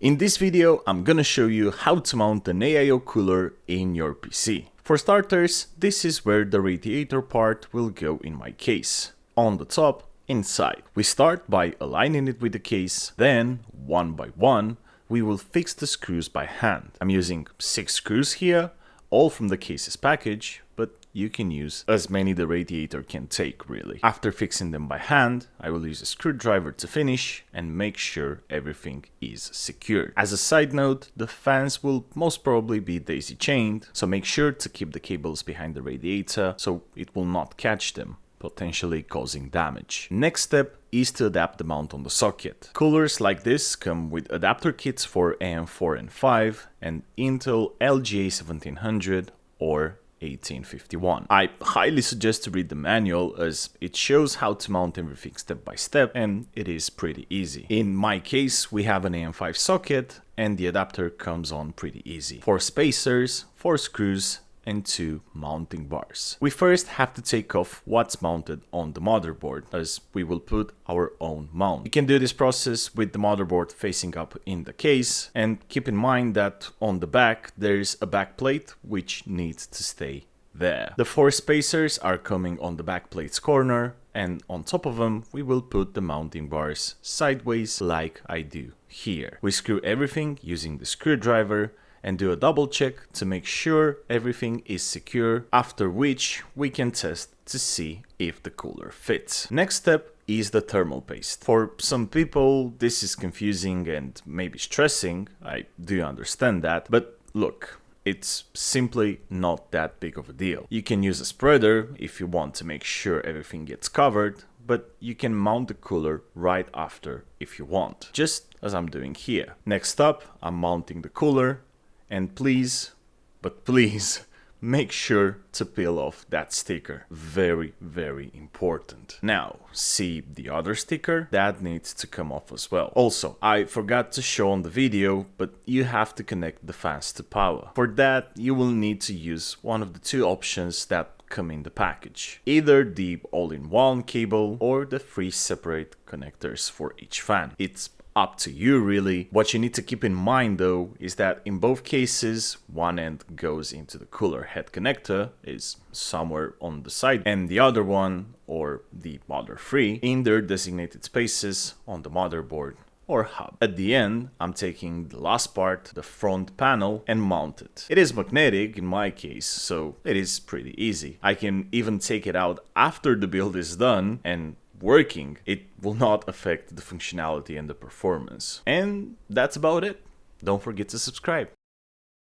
In this video, I'm gonna show you how to mount an AIO cooler in your PC. For starters, this is where the radiator part will go in my case. On the top, inside. We start by aligning it with the case, then, one by one, we will fix the screws by hand. I'm using 6 screws here, all from the case's package, but you can use as many the radiator can take really. After fixing them by hand, I will use a screwdriver to finish and make sure everything is secured. As a side note, the fans will most probably be daisy chained, so make sure to keep the cables behind the radiator so it will not catch them, potentially causing damage. Next step is to adapt the mount on the socket. Coolers like this come with adapter kits for AM4 and 5 and Intel LGA 1700 or 1851. I highly suggest to read the manual as it shows how to mount everything step by step and it is pretty easy. In my case, we have an AM5 socket and the adapter comes on pretty easy. 4 spacers, 4 screws, and 2 mounting bars. We first have to take off what's mounted on the motherboard as we will put our own mount. You can do this process with the motherboard facing up in the case, and keep in mind that on the back there's a back plate which needs to stay there. The 4 spacers are coming on the back plate's corner, and on top of them we will put the mounting bars sideways like I do here. We screw everything using the screwdriver and do a double check to make sure everything is secure, after which we can test to see if the cooler fits. Next step is the thermal paste. For some people this is confusing and maybe stressing, I do understand that, but look, it's simply not that big of a deal. You can use a spreader if you want to make sure everything gets covered, but you can mount the cooler right after if you want, just as I'm doing here. Next up, I'm mounting the cooler. And please, but please, make sure to peel off that sticker. Very, very important. Now, see the other sticker? That needs to come off as well. Also, I forgot to show on the video, but you have to connect the fans to power. For that, you will need to use one of the 2 options that come in the package. Either the all-in-one cable or the 3 separate connectors for each fan. It's up to you really. What you need to keep in mind though is that in both cases one end goes into the cooler head connector, is somewhere on the side, and the other one, or the other 3, in their designated spaces on the motherboard or hub. At the end, I'm taking the last part, the front panel, and mount it. It is magnetic in my case, so it is pretty easy. I can even take it out after the build is done and working. It will not affect the functionality and the performance. And that's about it. Don't forget to subscribe.